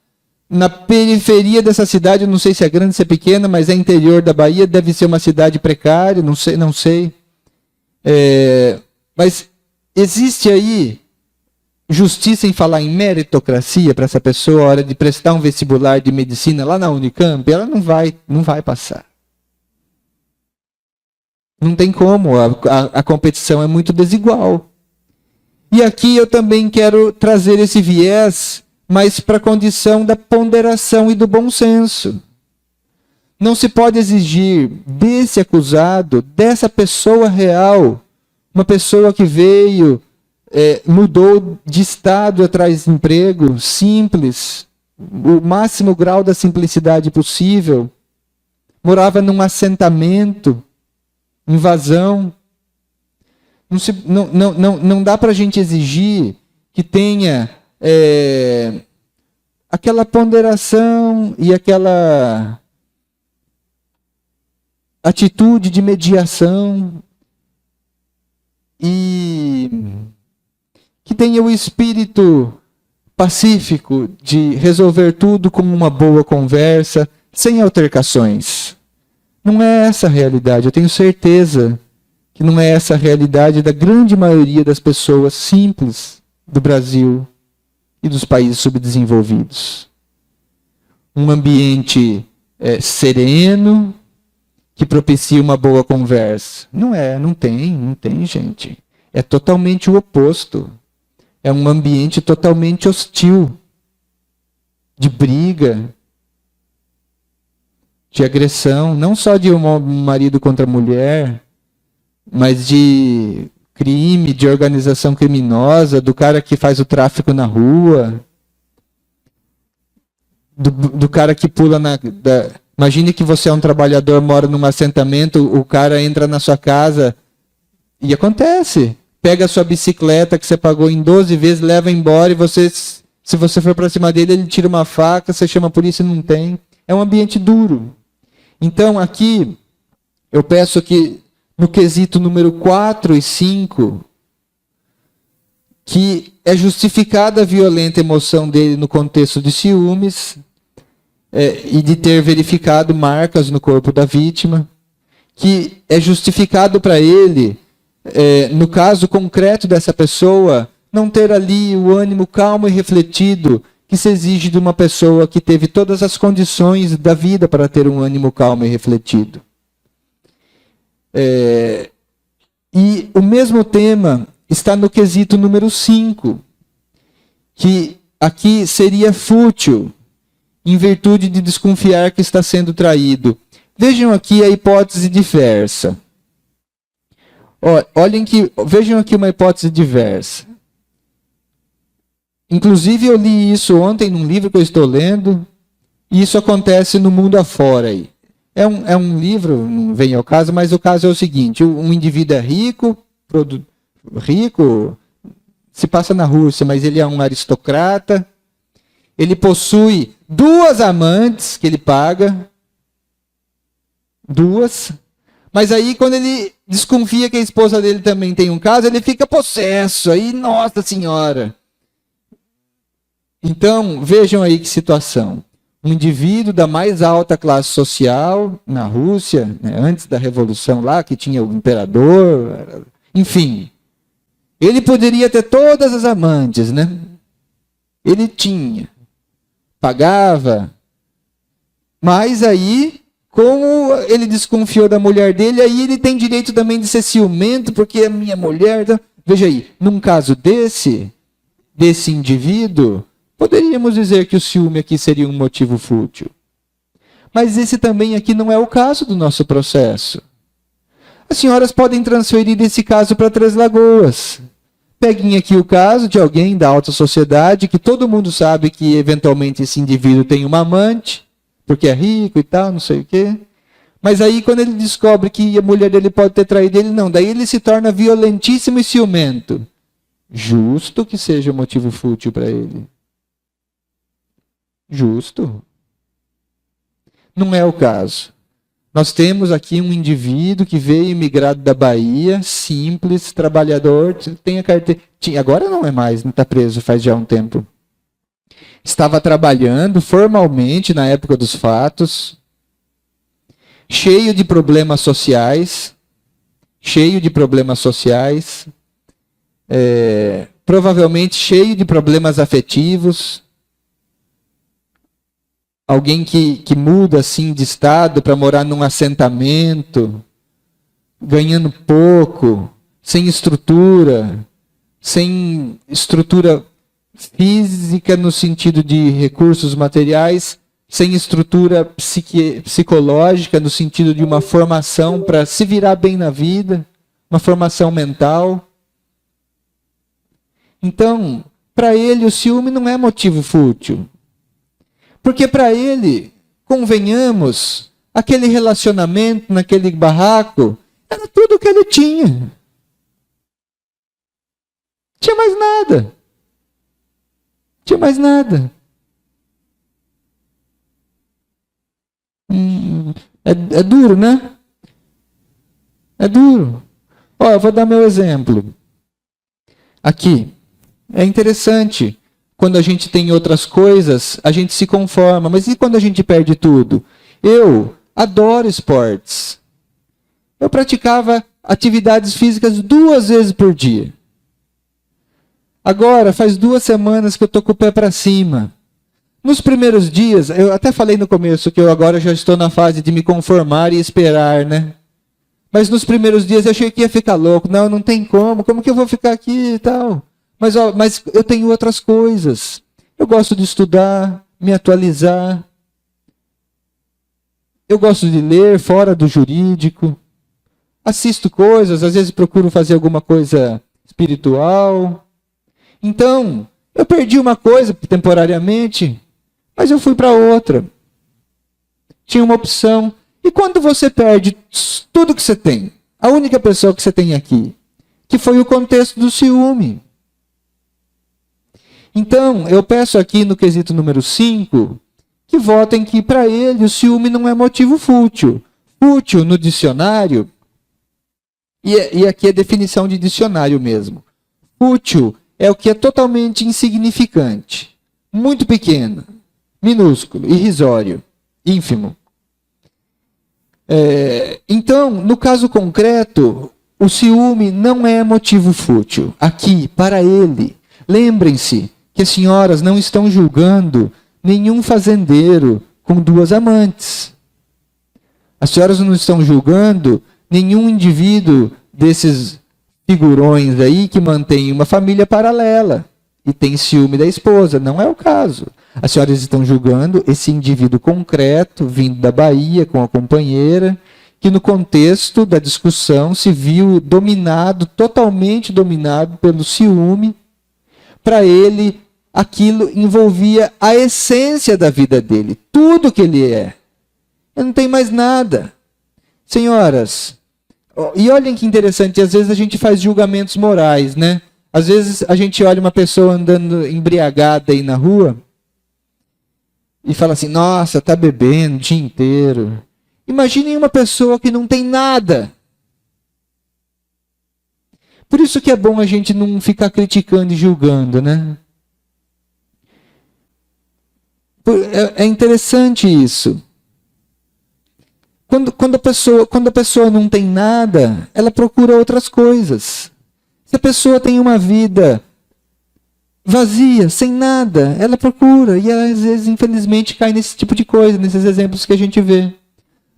na periferia dessa cidade. Eu não sei se é grande, se é pequena, mas é interior da Bahia. Deve ser uma cidade precária, não sei. Mas existe aí justiça em falar em meritocracia para essa pessoa, a hora de prestar um vestibular de medicina lá na Unicamp? Ela não vai passar. Não tem como, a competição é muito desigual. E aqui eu também quero trazer esse viés, mas para a condição da ponderação e do bom senso. Não se pode exigir desse acusado, dessa pessoa real, uma pessoa que veio, mudou de estado atrás de emprego, simples, o máximo grau da simplicidade possível, morava num assentamento, invasão. Não dá para a gente exigir que tenha aquela ponderação e aquela atitude de mediação e que tenha o espírito pacífico de resolver tudo com uma boa conversa, sem altercações. Não é essa a realidade. Eu tenho certeza que não é essa a realidade da grande maioria das pessoas simples do Brasil e dos países subdesenvolvidos. Um ambiente sereno, que propicia uma boa conversa. Não tem, gente. É totalmente o oposto. É um ambiente totalmente hostil, de briga, de agressão, não só de um marido contra a mulher, mas de crime, de organização criminosa, do cara que faz o tráfico na rua, do cara que pula Imagine que você é um trabalhador, mora num assentamento, o cara entra na sua casa e acontece. Pega a sua bicicleta que você pagou em 12 vezes, leva embora e você, se você for para cima dele, ele tira uma faca, você chama a polícia e não tem. É um ambiente duro. Então aqui, eu peço que no quesito número 4 e 5, que é justificada a violenta emoção dele no contexto de ciúmes, e de ter verificado marcas no corpo da vítima, que é justificado para ele, no caso concreto dessa pessoa, não ter ali o ânimo calmo e refletido que se exige de uma pessoa que teve todas as condições da vida para ter um ânimo calmo e refletido. E o mesmo tema está no quesito número 5, que aqui seria fútil, em virtude de desconfiar que está sendo traído. Vejam aqui a hipótese diversa. Vejam aqui uma hipótese diversa. Inclusive eu li isso ontem num livro que eu estou lendo, e isso acontece no mundo afora aí. É um livro, não vem ao caso, mas o caso é o seguinte: um indivíduo é rico, se passa na Rússia, mas ele é um aristocrata. Ele possui 2 amantes que ele paga. 2. Mas aí, quando ele desconfia que a esposa dele também tem um caso, ele fica possesso. Aí, nossa senhora. Então, vejam aí que situação. Um indivíduo da mais alta classe social na Rússia, né, antes da Revolução lá, que tinha o imperador, enfim. Ele poderia ter todas as amantes, né? Ele tinha. Pagava, mas aí, como ele desconfiou da mulher dele, aí ele tem direito também de ser ciumento, porque é minha mulher. Então, veja aí, num caso desse indivíduo, poderíamos dizer que o ciúme aqui seria um motivo fútil. Mas esse também aqui não é o caso do nosso processo. As senhoras podem transferir esse caso para Três Lagoas. Peguem aqui o caso de alguém da alta sociedade, que todo mundo sabe que eventualmente esse indivíduo tem uma amante, porque é rico e tal, não sei o quê. Mas aí quando ele descobre que a mulher dele pode ter traído ele, não. Daí ele se torna violentíssimo e ciumento. Justo que seja um motivo fútil para ele. Justo. Não é o caso. Nós temos aqui um indivíduo que veio imigrado da Bahia, simples, trabalhador, tem a carteira. Agora não é mais, não está preso faz já um tempo. Estava trabalhando formalmente na época dos fatos, cheio de problemas sociais, provavelmente cheio de problemas afetivos. Alguém que muda assim de estado para morar num assentamento, ganhando pouco, sem estrutura física no sentido de recursos materiais, sem estrutura psicológica no sentido de uma formação para se virar bem na vida, uma formação mental. Então, para ele o ciúme não é motivo fútil. Porque para ele, convenhamos, aquele relacionamento naquele barraco era tudo o que ele tinha. Não tinha mais nada. É duro, né? É duro. Eu vou dar meu exemplo. Aqui. É interessante. quando a gente tem outras coisas, a gente se conforma. Mas e quando a gente perde tudo? Eu adoro esportes. Eu praticava atividades físicas 2 vezes por dia. Agora, faz 2 semanas que eu estou com o pé para cima. Nos primeiros dias, eu até falei no começo que eu agora já estou na fase de me conformar e esperar, né? Mas nos primeiros dias eu achei que ia ficar louco. Não tem como que eu vou ficar aqui e tal? Mas eu tenho outras coisas. Eu gosto de estudar, me atualizar. Eu gosto de ler fora do jurídico. Assisto coisas, às vezes procuro fazer alguma coisa espiritual. Então, eu perdi uma coisa temporariamente, mas eu fui para outra. Tinha uma opção. E quando você perde tudo que você tem, a única pessoa que você tem aqui, que foi o contexto do ciúme. Então, eu peço aqui no quesito número 5, que votem que para ele o ciúme não é motivo fútil. Fútil no dicionário, e aqui é definição de dicionário mesmo. Fútil é o que é totalmente insignificante, muito pequeno, minúsculo, irrisório, ínfimo. Então, no caso concreto, o ciúme não é motivo fútil. Aqui, para ele, lembrem-se que as senhoras não estão julgando nenhum fazendeiro com 2 amantes. As senhoras não estão julgando nenhum indivíduo desses figurões aí que mantém uma família paralela e tem ciúme da esposa. Não é o caso. As senhoras estão julgando esse indivíduo concreto, vindo da Bahia com a companheira, que no contexto da discussão se viu totalmente dominado pelo ciúme. Para ele, aquilo envolvia a essência da vida dele, tudo que ele é. Ele não tem mais nada. Senhoras, e olhem que interessante, às vezes a gente faz julgamentos morais, né? Às vezes a gente olha uma pessoa andando embriagada aí na rua e fala assim, nossa, tá bebendo o dia inteiro. Imaginem uma pessoa que não tem nada. Por isso que é bom a gente não ficar criticando e julgando, né? É interessante isso. Quando a pessoa não tem nada, ela procura outras coisas. Se a pessoa tem uma vida vazia, sem nada, ela procura. E ela, às vezes, infelizmente, cai nesse tipo de coisa, nesses exemplos que a gente vê.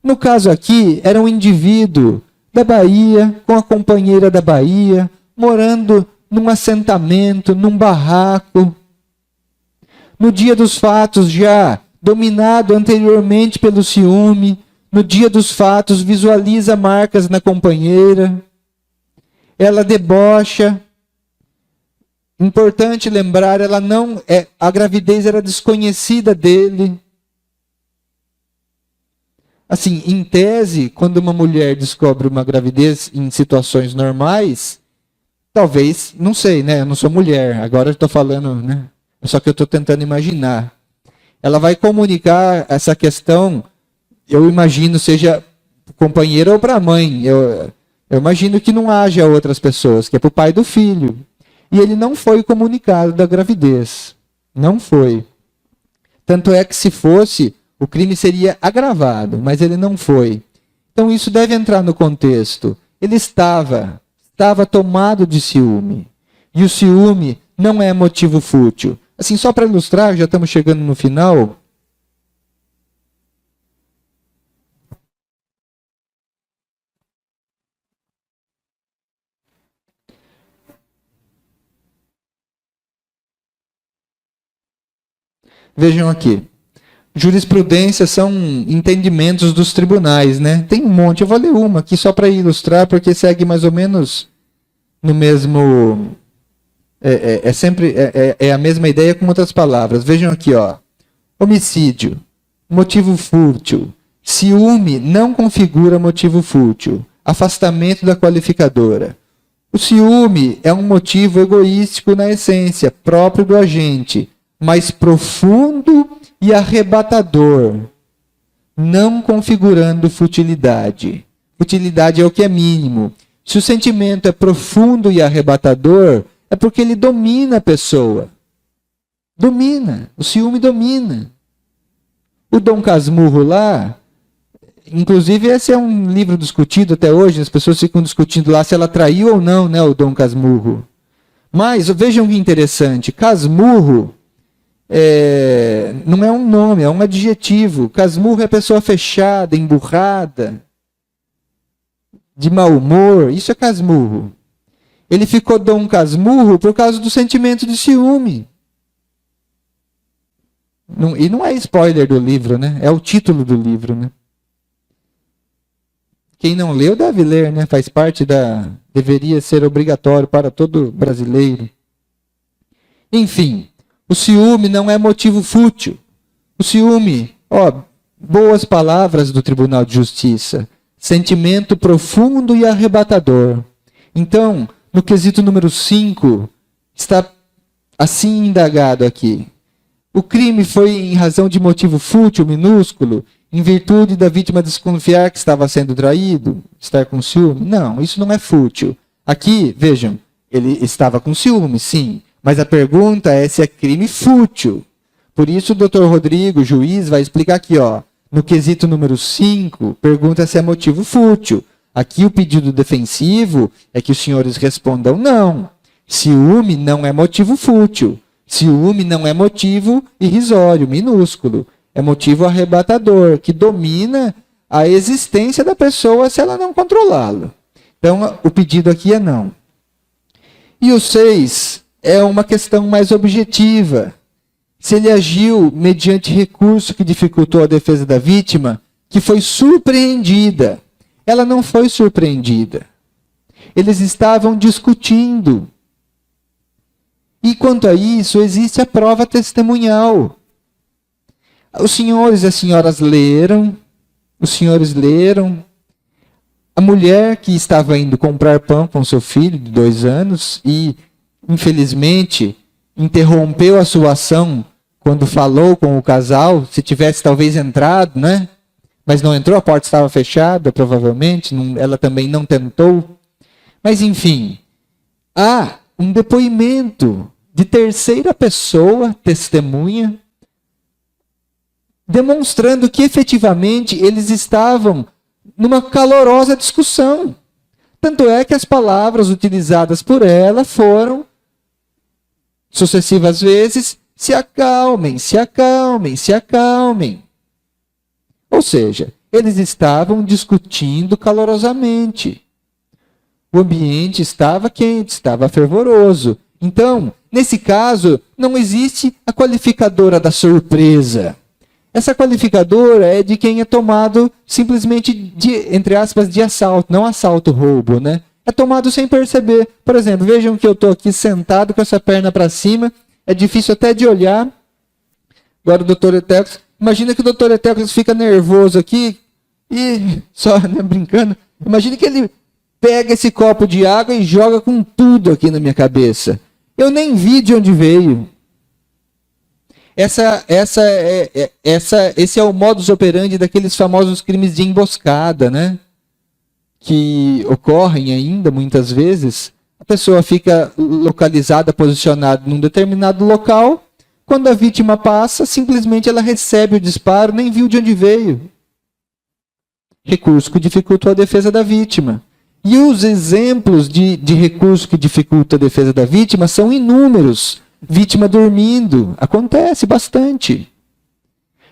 No caso aqui, era um indivíduo da Bahia, com a companheira da Bahia, morando num assentamento, num barraco. No dia dos fatos, já dominado anteriormente pelo ciúme, no dia dos fatos, visualiza marcas na companheira. Ela debocha. Importante lembrar, a gravidez era desconhecida dele. Assim, em tese, quando uma mulher descobre uma gravidez em situações normais, talvez, não sei, né? Eu não sou mulher, agora eu estou falando, né? Só que eu estou tentando imaginar. Ela vai comunicar essa questão, eu imagino, seja companheira ou para a mãe. Eu imagino que não haja outras pessoas, que é para o pai do filho. E ele não foi comunicado da gravidez. Não foi. Tanto é que se fosse, o crime seria agravado, mas ele não foi. Então isso deve entrar no contexto. Ele estava tomado de ciúme. E o ciúme não é motivo fútil. Assim, só para ilustrar, já estamos chegando no final. Vejam aqui. Jurisprudência são entendimentos dos tribunais, né? Tem um monte, eu vou ler uma aqui só para ilustrar, porque segue mais ou menos no mesmo... É a mesma ideia com outras palavras. Vejam aqui, ó. Homicídio, motivo fútil. Ciúme não configura motivo fútil. Afastamento da qualificadora. O ciúme é um motivo egoístico na essência, próprio do agente, mas profundo e arrebatador, não configurando futilidade. Futilidade é o que é mínimo. Se o sentimento é profundo e arrebatador, é porque ele domina a pessoa. Domina. O ciúme domina. O Dom Casmurro lá, inclusive esse é um livro discutido até hoje, as pessoas ficam discutindo lá se ela traiu ou não, né, o Dom Casmurro. Mas vejam que interessante, Casmurro não é um nome, é um adjetivo. Casmurro é pessoa fechada, emburrada, de mau humor, isso é Casmurro. Ele ficou Dom Casmurro por causa do sentimento de ciúme. E não é spoiler do livro, né? É o título do livro, né? Quem não leu deve ler, né? Faz parte deveria ser obrigatório para todo brasileiro. Enfim, o ciúme não é motivo fútil. O ciúme, boas palavras do Tribunal de Justiça. Sentimento profundo e arrebatador. Então, no quesito número 5, está assim indagado aqui. O crime foi em razão de motivo fútil, minúsculo, em virtude da vítima desconfiar que estava sendo traído, estar com ciúme? Não, isso não é fútil. Aqui, vejam, ele estava com ciúme, sim, mas a pergunta é se é crime fútil. Por isso o doutor Rodrigo, juiz, vai explicar aqui, no quesito número 5, pergunta se é motivo fútil. Aqui o pedido defensivo é que os senhores respondam não. Ciúme não é motivo fútil. Ciúme não é motivo irrisório, minúsculo. É motivo arrebatador, que domina a existência da pessoa se ela não controlá-lo. Então, o pedido aqui é não. E o 6 é uma questão mais objetiva. Se ele agiu mediante recurso que dificultou a defesa da vítima, que foi surpreendida. Ela não foi surpreendida. Eles estavam discutindo. E quanto a isso, existe a prova testemunhal. Os senhores e as senhoras leram, a mulher que estava indo comprar pão com seu filho de 2 anos e, infelizmente, interrompeu a sua ação quando falou com o casal, se tivesse talvez entrado, né? Mas não entrou, a porta estava fechada, provavelmente, ela também não tentou. Mas, enfim, há um depoimento de terceira pessoa, testemunha, demonstrando que efetivamente eles estavam numa calorosa discussão. Tanto é que as palavras utilizadas por ela foram, sucessivas vezes, se acalmem, se acalmem, se acalmem. Ou seja, eles estavam discutindo calorosamente. O ambiente estava quente, estava fervoroso. Então, nesse caso, não existe a qualificadora da surpresa. Essa qualificadora é de quem é tomado simplesmente entre aspas, de assalto, não assalto, roubo, né? É tomado sem perceber. Por exemplo, vejam que eu estou aqui sentado com essa perna para cima, é difícil até de olhar. Agora o doutor Etéocles, imagina que o doutor Etéocles fica nervoso aqui e, só né, brincando, imagina que ele pega esse copo de água e joga com tudo aqui na minha cabeça. Eu nem vi de onde veio. Esse é o modus operandi daqueles famosos crimes de emboscada, né? Que ocorrem ainda muitas vezes. A pessoa fica localizada, posicionada num determinado local. Quando a vítima passa, simplesmente ela recebe o disparo, nem viu de onde veio. Recurso que dificultou a defesa da vítima. E os exemplos de recurso que dificulta a defesa da vítima são inúmeros. Vítima dormindo, acontece bastante.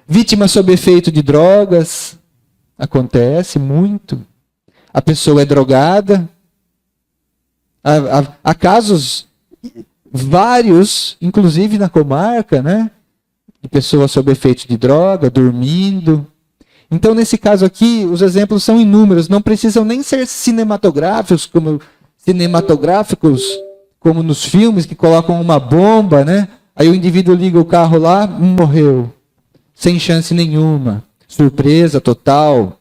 Vítima sob efeito de drogas, acontece muito. A pessoa é drogada. Há casos vários, inclusive na comarca, né? De pessoa sob efeito de droga, dormindo. Então, nesse caso aqui, os exemplos são inúmeros, não precisam nem ser cinematográficos, como nos filmes que colocam uma bomba, né? Aí o indivíduo liga o carro lá, morreu. Sem chance nenhuma. Surpresa total.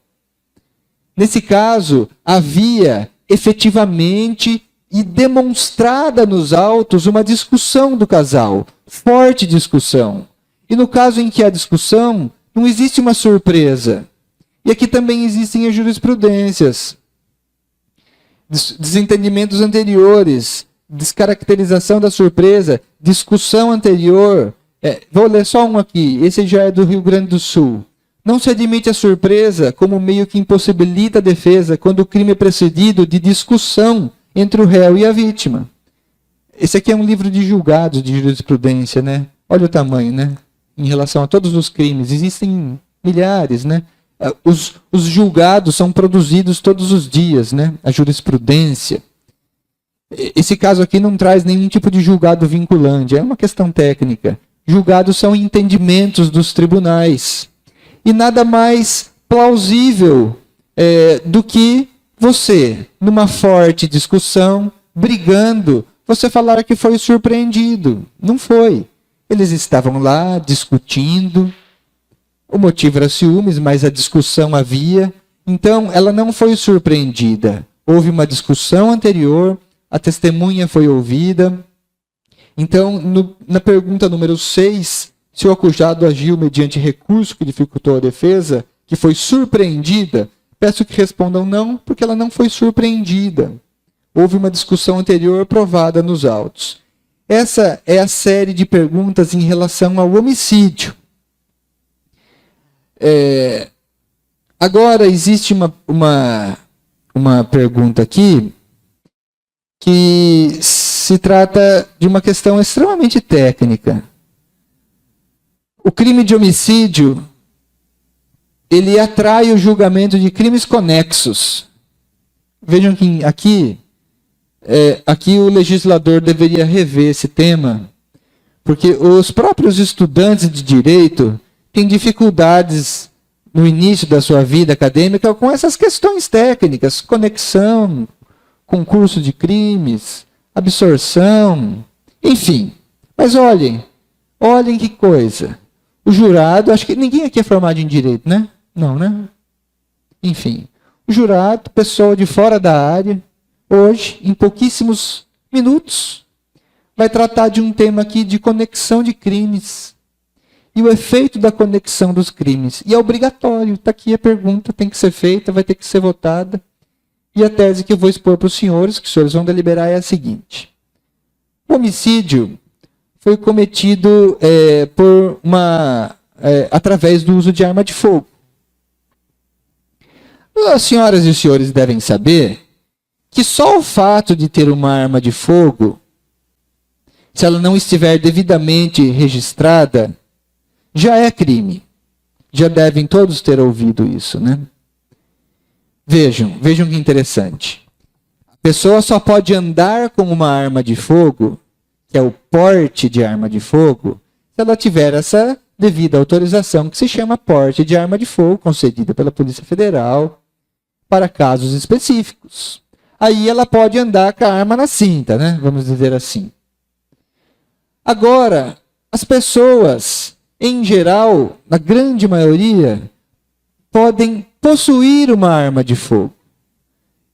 Nesse caso, havia efetivamente e demonstrada nos autos uma discussão do casal. Forte discussão. E no caso em que há discussão, não existe uma surpresa. E aqui também existem as jurisprudências. Desentendimentos anteriores, descaracterização da surpresa, discussão anterior, Vou ler só um aqui. Esse já é do Rio Grande do Sul. Não se admite a surpresa como meio que impossibilita a defesa quando o crime é precedido de discussão entre o réu e a vítima. Esse aqui é um livro de julgados de jurisprudência, né? Olha o tamanho, né? Em relação a todos os crimes. Existem milhares, né? Os julgados são produzidos todos os dias, né? A jurisprudência. Esse caso aqui não traz nenhum tipo de julgado vinculante, é uma questão técnica. Julgados são entendimentos dos tribunais. E nada mais plausível do que você, numa forte discussão, brigando, você falar que foi surpreendido. Não foi. Eles estavam lá discutindo. O motivo era ciúmes, mas a discussão havia. Então, ela não foi surpreendida. Houve uma discussão anterior, a testemunha foi ouvida. Então, na pergunta número 6, se o acusado agiu mediante recurso que dificultou a defesa, que foi surpreendida, peço que respondam não, porque ela não foi surpreendida. Houve uma discussão anterior provada nos autos. Essa é a série de perguntas em relação ao homicídio. Agora, existe uma pergunta aqui que se trata de uma questão extremamente técnica. O crime de homicídio, ele atrai o julgamento de crimes conexos. Vejam que aqui o legislador deveria rever esse tema, porque os próprios estudantes de direito têm dificuldades no início da sua vida acadêmica com essas questões técnicas, conexão, concurso de crimes, absorção, enfim. Mas olhem que coisa. O jurado, acho que ninguém aqui é formado em direito, né? Não, né? Enfim, o jurado, pessoa de fora da área, hoje, em pouquíssimos minutos, vai tratar de um tema aqui de conexão de crimes e o efeito da conexão dos crimes. E é obrigatório, está aqui a pergunta, tem que ser feita, vai ter que ser votada. E a tese que eu vou expor para os senhores, que os senhores vão deliberar, é a seguinte. O homicídio foi cometido através do uso de arma de fogo. As senhoras e os senhores devem saber que só o fato de ter uma arma de fogo, se ela não estiver devidamente registrada, já é crime. Já devem todos ter ouvido isso, né? Vejam que interessante. A pessoa só pode andar com uma arma de fogo, que é o porte de arma de fogo, se ela tiver essa devida autorização, que se chama porte de arma de fogo, concedida pela Polícia Federal, para casos específicos. Aí ela pode andar com a arma na cinta, né? Vamos dizer assim. Agora, as pessoas, em geral, na grande maioria, podem possuir uma arma de fogo.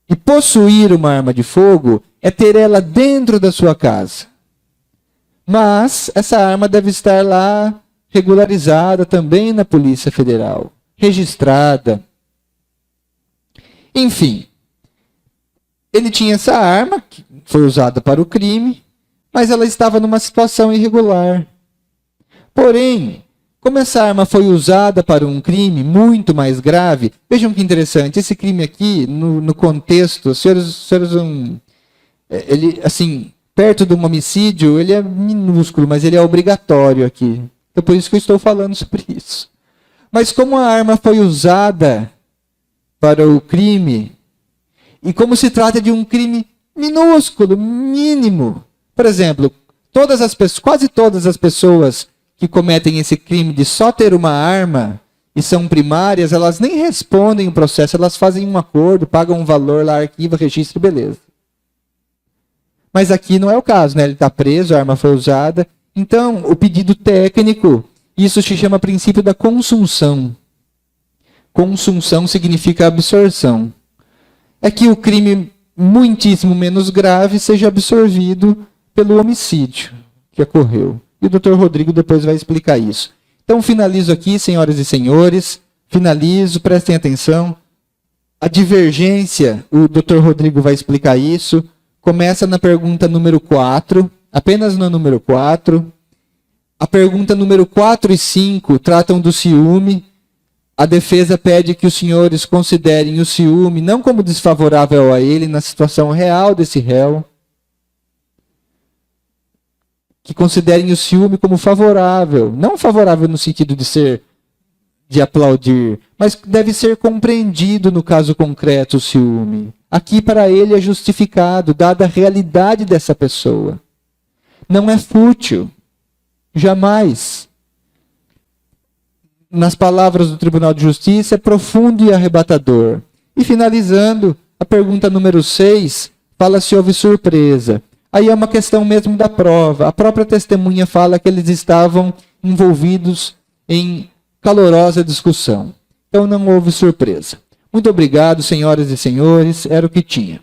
E possuir uma arma de fogo é ter ela dentro da sua casa. Mas essa arma deve estar lá regularizada também na Polícia Federal, registrada. Enfim, ele tinha essa arma, que foi usada para o crime, mas ela estava numa situação irregular. Porém, como essa arma foi usada para um crime muito mais grave, vejam que interessante, esse crime aqui, no contexto, os senhores ele, assim, perto de um homicídio, ele é minúsculo, mas ele é obrigatório aqui. Então, por isso que eu estou falando sobre isso. Mas como a arma foi usada para o crime, e como se trata de um crime minúsculo, mínimo, por exemplo, quase todas as pessoas que cometem esse crime de só ter uma arma e são primárias, elas nem respondem o processo, elas fazem um acordo, pagam um valor lá, arquiva, registra, beleza. Mas aqui não é o caso, né? Ele está preso, a arma foi usada. Então, o pedido técnico, isso se chama princípio da consunção. Consunção significa absorção. É que o crime muitíssimo menos grave seja absorvido pelo homicídio que ocorreu. E o Dr. Rodrigo depois vai explicar isso. Então, finalizo aqui, senhoras e senhores. Prestem atenção. A divergência, o Dr. Rodrigo vai explicar isso. Começa na pergunta número 4, apenas no número 4. A pergunta número 4 e 5 tratam do ciúme. A defesa pede que os senhores considerem o ciúme não como desfavorável a ele na situação real desse réu, que considerem o ciúme como favorável, não favorável no sentido de aplaudir, mas deve ser compreendido no caso concreto o ciúme. Aqui para ele é justificado, dada a realidade dessa pessoa. Não é fútil, jamais. Nas palavras do Tribunal de Justiça, é profundo e arrebatador. E finalizando, a pergunta número 6 fala se houve surpresa. Aí é uma questão mesmo da prova. A própria testemunha fala que eles estavam envolvidos em calorosa discussão. Então não houve surpresa. Muito obrigado, senhoras e senhores. Era o que tinha.